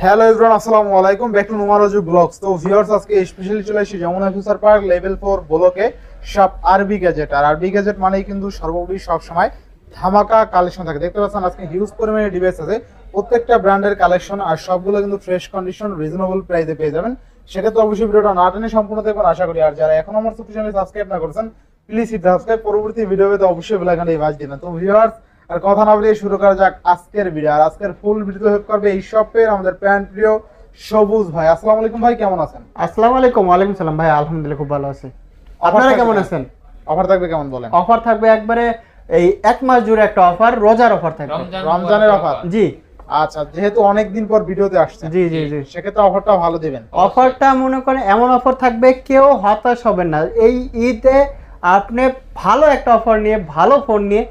Hello everyone, আসসালামু আলাইকুম, back to নুমারোজু blogs. তো ভিউয়ার্স, আজকে স্পেশালি চলে এসেছি যমুনা ফিউচার পার্ক লেভেল 4 ব্লকে সব আরবি গ্যাজেট। আর আরবি গ্যাজেট মানেই কিন্তু সর্বোপরি সব সময় ধামাকা কালেকশন থাকে। দেখতে পাচ্ছেন আজকে হিউজ পরিমাণে ডিভাইস আছে, প্রত্যেকটা ব্র্যান্ডের কালেকশন, আর সবগুলো কিন্তু ফ্রেশ কন্ডিশন, রিজনেবল প্রাইসে পেয়ে যাবেন। সেক্ষেত্রে অবশ্যই ভিডিওটা না টেনে সম্পূর্ণ দেখবেন আশা করি। আর যারা এখন আমার চ্যানেল সাবস্ক্রাইব না করেছেন, প্লিজ হিট সাবস্ক্রাইব, পরবর্তী ভিডিও পেতে অবশ্যই বেল আইকনটি বাজ দিবেন। তো ভিউয়ার্স, আর কথা না বলে শুরু করা যাক আজকের ভিডিও। আর আজকের ফুল ভিডিও হেল্প করবে এই শপের আমাদের প্যান্ট প্রিয় সবুজ ভাই। আসসালামু আলাইকুম ভাই, কেমন আছেন? আসসালামু আলাইকুম। ওয়ালাইকুম সালাম ভাই, আলহামদুলিল্লাহ খুব ভালো আছি। আপনারা কেমন আছেন? অফার থাকবে কেমন বলেন? অফার থাকবে একবারে এই এক মাস জুড়ে একটা অফার, রোজার অফার থাকবে, রমজানের অফার। জি আচ্ছা, যেহেতু অনেকদিন পর ভিডিওতে আসছেন, জি জি জি, সেক্ষেত্রে অফারটা ভালো দিবেন। অফারটা মনে করেন এমন অফার থাকবে, কেউ হতাশ হবেন না। এই ঈদে আপনি ভালো একটা অফার নিয়ে, ভালো ফোন নিয়ে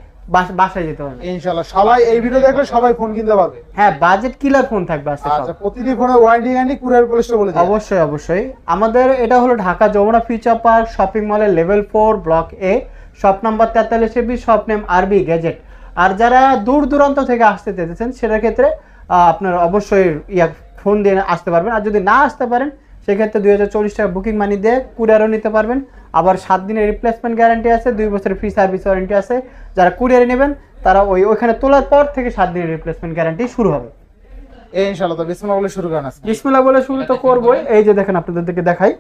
বাসায় যেতে পারবেন ইনশাআল্লাহ। সবাই এই ভিডিও দেখলে সবাই ফোন কিনতে পারবে। হ্যাঁ, বাজেট কিলার ফোন থাকবে আজকে সব। আচ্ছা, প্রতিটি ফোনের ওয়ারেন্টি গ্যারান্টি কুরিয়ার পলিসটা বলে দিন। অবশ্যই অবশ্যই। আমাদের এটা হলো Dhaka Jamuna future park shopping মলের level 4 block A, shop number 43 shop name R B gadget. আর যারা দূর দূরান্ত থেকে আসতে চাইতেছেন, সেটার ক্ষেত্রে আপনার অবশ্যই ফোন দিয়ে আসতে পারবেন। আর যদি না আসতে পারেন, সেক্ষেত্রে 2040 টাকা বুকিং মানি দিয়ে কুরিয়ারও নিতে পারবেন। আবার 7 দিনের রিপ্লেসমেন্ট গ্যারান্টি আছে, 2 বছরের ফ্রি সার্ভিস ওয়ারেন্টি আছে। যারা কুরিয়ারে নেবেন, তারা ওইখানে তোলার পর থেকে 7 দিনের রিপ্লেসমেন্ট গ্যারান্টি শুরু হবে। ইনশাআল্লাহ। তো বিসমিল্লাহ বলে শুরু করেন। বিসমিল্লাহ বলে শুরু তো করবোই। এই যে দেখেন, আপনাদেরকে দেখাই।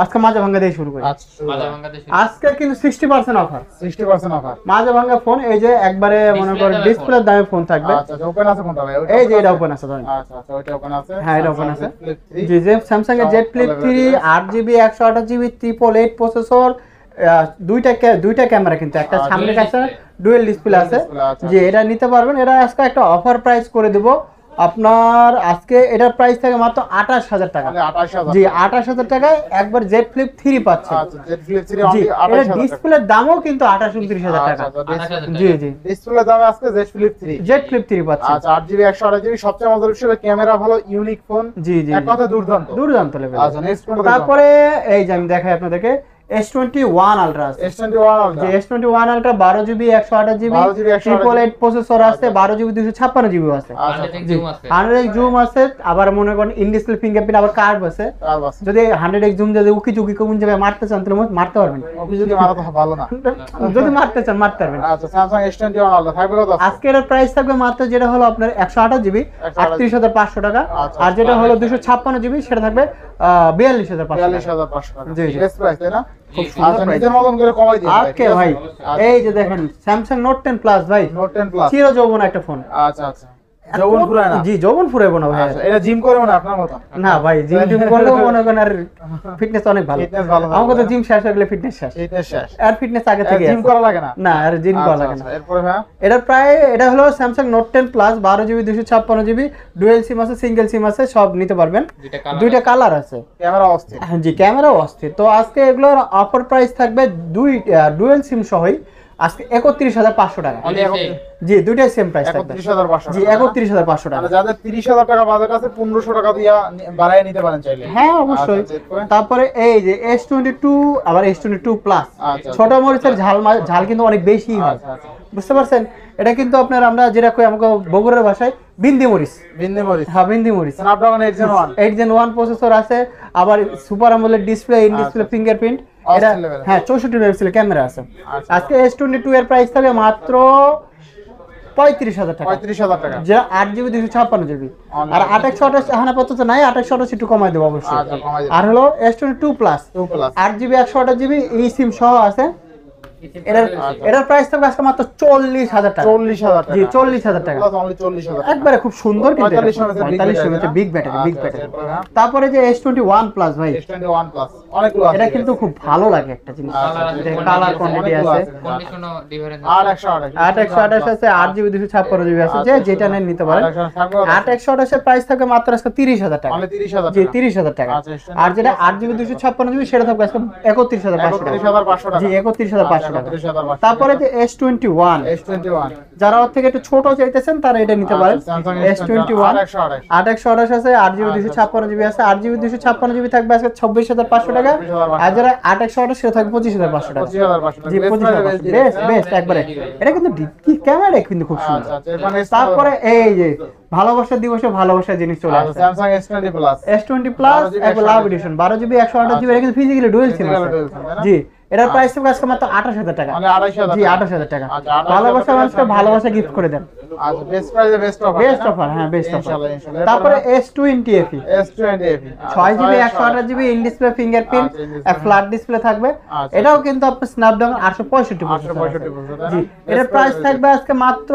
আজকে মাজা ভাঙ্গা দিয়ে শুরু করি। আজকে কিন্তু 60% অফার, 60% অফার। মাজা ভাঙ্গা ফোন। এই যে একবারে মনে করেন ডিসপ্লের দামে ফোন থাকবে। আচ্ছা, ওপেন আছে কোনটা ভাই? এই যে এটা ওপেন আছে ধরেন। আচ্ছা আচ্ছা, ওইটা ওপেন আছে। হ্যাঁ, এটা ওপেন আছে। জি জি, স্যামসাং এর Z flip 3 8GB 128GB 888 processor, দুইটা ক্যামেরা, কিন্তু একটা সামনে ক্যামেরা, ডুয়াল ডিসপ্লে আছে। জি, এটা নিতে পারবেন। এটা আজকে একটা অফার প্রাইস করে দেব আপনার। আজকে এটার প্রাইস থাকে মাত্র 28000 টাকা। 28000। জি, 28000 টাকায় একবার জেড ফ্লিপ 3 পাচ্ছেন। আচ্ছা, জেড ফ্লিপ 3 জি, অনলি এর 28000 টাকা। ডিসপ্লের দামও কিন্তু 28-29,000 টাকা। জি জি, ডিসপ্লে দাম আজকে জেড ফ্লিপ 3। জেড ফ্লিপ 3 পাচ্ছেন। আচ্ছা, 8GB 128GB, সবচেয়ে মজার বিষয় ক্যামেরা ভালো, ইউনিক ফোন। জি জি, এক কথা দুর্দান্ত দুর্দান্ত লেভেল। আচ্ছা, নেক্সট কোনটা? তারপরে এই যে আমি দেখাই আপনাদেরকে S21 আলট্রা আছে। S21 যে S21 ultra 12GB 128GB 888 processor আছে, 12GB 256GB আছে। জি, 100x জুম আছে। আবার মনে করেন ইন ডিসপ্লে ফিঙ্গারপ্রিন্ট, আবার কার্ভ আছে। যদি 100x জুম যদি উকি চুকি কোন জায়গায় মারতে চান, তাহলে মারতে পারবেন। যদি মারা তো ভালো না, যদি মারতে চান মারতে পারবেন। আচ্ছা, Samsung S21 আলাদা থাকবে কত? আজকের প্রাইস থাকবে মাত্র, যেটা হলো আপনার 128GB 38500 টাকা। আর যেটা হলো 256GB, সেটা থাকবে 42500 টাকা। জি জি, বেস্ট প্রাইস, তাই না? খুব সুন্দর প্রাইস। নিজের মতন করে কমাই দিন ওকে ভাই। এই যে দেখেন স্যামসাং নোট 10 প্লাস ভাই, নোট 10 প্লাস। চির যৌবন একটা ফোন। আচ্ছা আচ্ছা, যৌবন ফুরায় না? জি, যৌবন ফুরাইবো না ভাই। এটা জিম করে না আপনার মত? না ভাই, জিম করলেও মনে করেন আর ফিটনেস অনেক ভালো। ফিটনেস ভালো। আমাকে তো জিম শেষ হয়ে গেলে ফিটনেস শেষ। ফিটনেস শেষ। আর ফিটনেস আগে থেকে জিম করা লাগে না? না, আর জিম করা লাগে না। এরপরে ভাই, এটা হলো Samsung Note 10 plus 12GB 256GB, dual SIM আছে, সিঙ্গেল সিম আছে, সব নিতে পারবেন। দুইটা কালার আছে। ক্যামেরা অস্থির। হ্যাঁ জি, ক্যামেরাও অস্থির। তো আজকে এগুলোর অফার প্রাইস থাকবে ডুয়াল সিম সহই আজকে 31500 টাকা। জি, দুইটাই সেম প্রাইস থাকবে। 31500। জি, 31500 টাকা। যাদের 30000 টাকা বাজেট আছে, 1500 টাকা দিয়ে বাড়ায় নিতে পারেন চাইলে। হ্যাঁ অবশ্যই। তারপরে এই যে S22, আবার S22 প্লাস। ছোট মরিচের ঝাল কিন্তু অনেক বেশি হয়, বুঝতে পারছেন? এটা কিন্তু আপনার, আমরা যেটা কই আমাকে বগুড়ার ভাষায় বিন্দি মরিচ। বিন্দি মরিচ। হ্যাঁ, বিন্দি মরিচ। স্ন্যাপড্রাগন 8 Gen 1 প্রসেসর আছে। আবার super AMOLED display, in display fingerprint. এটা হ্যাঁ 64 মেগাপিক্সেল ক্যামেরা আছে। আজকে S22 এর প্রাইস থাকবে মাত্র 35000 টাকা। 35000 টাকা। যে 8GB 256GB। আর 8x28 এখানে পর্যন্ত নাই, 8x28 একটু কমাই দেব অবশ্যই। আর হলো S22 প্লাস 8GB 128GB ই সিম সহ আছে। এটার প্রাইস থাকবে আজকে মাত্র 40000 টাকা। 40000 টাকা। জি, 40000 টাকা। অনলি 40000। একবারে খুব সুন্দর, কিন্তু 45 মধ্যে বিগ ব্যাটারি। তারপরে যে S21 প্লাস ভাই, S21 প্লাস অনেকগুলো আছে। এটা কিন্তু খুব ভালো লাগে একটা জিনিস। কালার কোয়ান্টিটি আছে, কন্ডিশনও ডিফারেন্ট। আর 128 8x28 আছে, 8GB 256GB আছে। যে যেটা নেন নিতে পারেন। 8x28 এর প্রাইস থাকবে মাত্র আজকে 30000 টাকা। অনলি 30000 জি, টাকা। 30000 টাকা। আর যেটা 8GB 256GB, সেটা থাকবে আজকে 31500 টাকা। 31500 টাকা। জি, 31500 টাকা। 37,500 তারপরে যে S21, S21 যারা ওর থেকে একটু ছোট চাইতেছেন তারা এটা নিতে পারেন। Samsung S21 828 828 আছে, 8GB 256GB আছে। 8GB 256GB থাকবে আজকে 26,500 টাকা, আর যারা 828 সেটা থাকবে 25,500 টাকা। 25,500 জি 25,500 বেস্ট একবারে। এটা কিন্তু কি ক্যামেরা কিন্তু খুব সুন্দর। তারপরে এই যে ভালোবাসা দিবসে ভালোবাসা জিনিস চলে আসছে, Samsung S20 Plus S20 Plus একবার লাভ এডিশন 12GB 128GB, এটা কিন্তু ফিজিক্যালি ডুয়াল সিম আছে। জি এটার প্রাইস থাকবে আজকে মাত্র 28,000 টাকা। মানে 28,000 জি 28,000 টাকা। আচ্ছা, 28,000 ভালোবাসা মানুষকে ভালোবাসা গিফট করে দেন। আচ্ছা বেস্ট প্রাইসে বেস্ট অফার বেস্ট অফার, হ্যাঁ বেস্ট অফার। ইনশাআল্লাহ ইনশাআল্লাহ। তারপরে S20 FE S20 FE 6GB 128GB in display fingerprint, flat display থাকবে। আচ্ছা। এটাও কিন্তু আপনার স্ন্যাপড্রাগন 865 865 জি এটার প্রাইস থাকবে আজকে মাত্র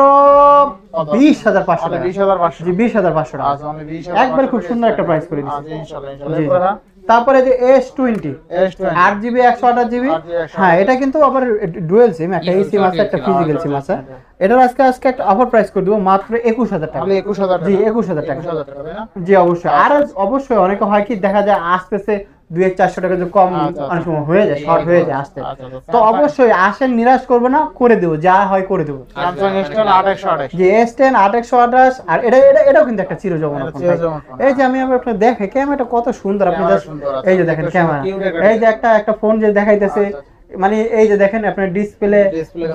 20,500 টাকা। 20,500 জি 20,500 টাকা। আচ্ছা অনলি 20,000 একবার খুব সুন্দর একটা প্রাইস করে দিচ্ছি। আচ্ছা ইনশাআল্লাহ ইনশাআল্লাহ। জি। এরপরে তারপরে যে S20 S20 8GB 128GB, হ্যাঁ এটা কিন্তু আবার ডুয়াল সিম, একটা এই সিম আছে একটা ফিজিক্যাল সিম আছে। এটার আজকে একটা অফার প্রাইস করে দেবো মাত্র 21,000 টাকা। তাহলে 21,000 টাকা। জি 21,000 টাকা। 21,000 টাকা তাই না? জি অবশ্যই। আর অবশ্যই অনেকে হয় কি দেখা যায় আসতেছে 200-400 টাকা যে কম অনেক সময় হয়ে যায়, শর্ট হয়ে যায় আসতে। তো অবশ্যই আসেন, নিরাশ করবে না, করে দেবো যা হয় করে দেবো। Samsung S10 828 যে S10 828, আর এটাও কিন্তু একটা চিরযৌবনা ফোন। এই যে আমি আপনাকে দেখে ক্যামেরাটা কত সুন্দর, আপনি জাস্ট এই যে দেখেন ক্যামেরা, এই যে একটা ফোন যে দেখাইতেছে, মানে এই যে দেখেন আপনার ডিসপ্লে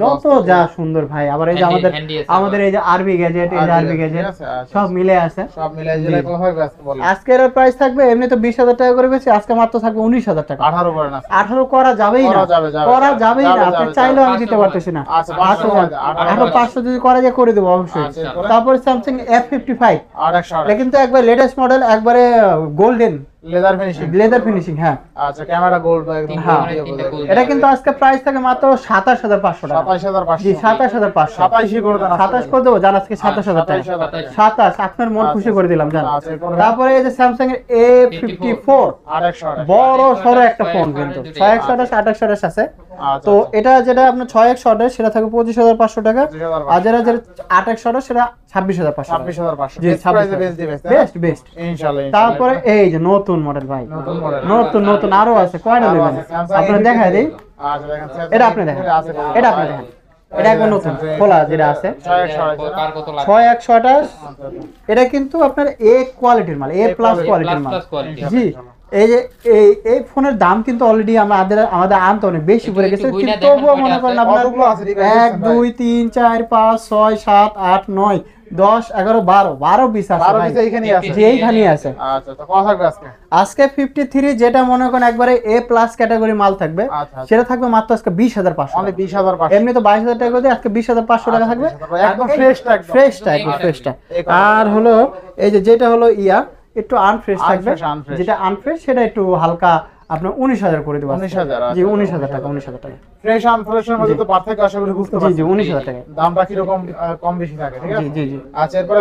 যত যা সুন্দর ভাই। আবার এই যে আমাদের এই যে আরবি গ্যাজেট, এই যে আরবি গ্যাজেট সব মিলে আছে। সব মিলাই জেলা কত হবে আজকে বলেন? আজকের প্রাইস থাকবে এমনি তো 20,000 টাকা করে বেশি, আজকে মাত্র থাকবে 19,000 টাকা। 18 করে না? 18 করা যাবেই না, করা যাবেই না, আপনি চাইলেও আমি দিতে পারতেছি না। আচ্ছা 500 যদি করা যায় করে দেবো অবশ্যই। তারপরে স্যামসাং F55 828 এটা কিন্তু একবার লেটেস্ট মডেল, একবারে গোল্ডেন লেদার ফিনিশিং হ্যাঁ। আচ্ছা ক্যামেরা গোল্ড একদম হ্যাঁ। এটা কিন্তু আজকে প্রাইস থাকে মাত্র 27,500 টাকা। 27,500 জি 27,500। 27 করে দেন। 27 করে দেবো জান, আজকে 27,000 টাকা। 27 আপনার মন খুশি করে দিলাম জান। তারপরে এই যে স্যামসাং এর A54 828 বড় সরো একটা ফোন, কিন্তু 628 828 আছে। তো এটা যেটা আপনার 628 সেটা থাকে 25,500 টাকা, আর যেটা 828 সেটা 26,500 টাকা। 26,500 জি, বেস্ট প্রাইসে বেস্ট দিবেন বেস্ট ইনশাআল্লাহ। তারপরে এই যে নতুন মডেল ভাই, নতুন মডেল নতুন আরো আছে, কয়টা নেবেন আপনারা দেখায় দেই। আচ্ছা দেখেন এটা আপনি দেখেন, এটা আপনি দেখেন, এটা একবার নতুন খোলা যেটা আছে 628, এটা কিন্তু আপনার এ কোয়ালিটির মাল, এ প্লাস কোয়ালিটির মাল। জি এই যে এই ফোনের দাম কিন্তু অলরেডি আমাদের আনতে অনেক বেশি পড়ে গেছে, কিন্তু তবুও মনে করেন আপনার 1 2 3 4 5 6 7 8 9 10 11 12 পিস আছে ভাই, যে এইখানেই আছে। আচ্ছা তো কত থাকবে আজকে? আজকে 53 যেটা মনে করেন একবারে এ প্লাস ক্যাটাগরি মাল থাকবে, সেটা থাকবে মাত্র আজকে 20,500 অনলি 20,500। এমনি তো 22,000 টাকা করে, আজকে 20,500 টাকা থাকবে একদম ফ্রেশটা। আর হলো এই যেটা হলো একটু আনফ্রেশ থাকবে, যেটা আনফ্রেশ সেটা একটু হালকা আপনার 19,000 করে দেব। 19,000 জি 19,000 টাকা। 19,000 টাকা ফ্রেশ আনফ্রেশের মধ্যে তো পার্থক্য আশা করি বুঝতে পারছেন। জি 19,000 টাকা দামটা কি রকম কম বেশি থাকে, ঠিক আছে? জি আচ্ছা এরপরে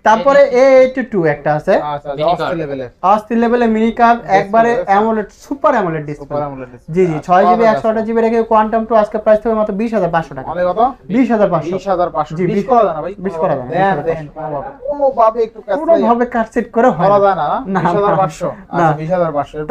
তারপরে A82 একটা আছে, আচ্ছা অস্থির লেভেলের অস্থির লেভেলে মিনি কাপ, একবারে অ্যামোলেড সুপার অ্যামোলেড ডিসপ্লে। জি 6GB 128GB রেখে কোয়ান্টাম 2 আজকে প্রাইস থাকবে মাত্র 20,500 টাকা। মানে কত? 20,500। 20,500 জি 20 করা যায় না ভাই? 20 করা যায় না। দেখেন ও ভাবে একটু কাজ পুরো ভাবে কাট সেট করে হয় করা যায় না। না 20,500 না। আচ্ছা 20,500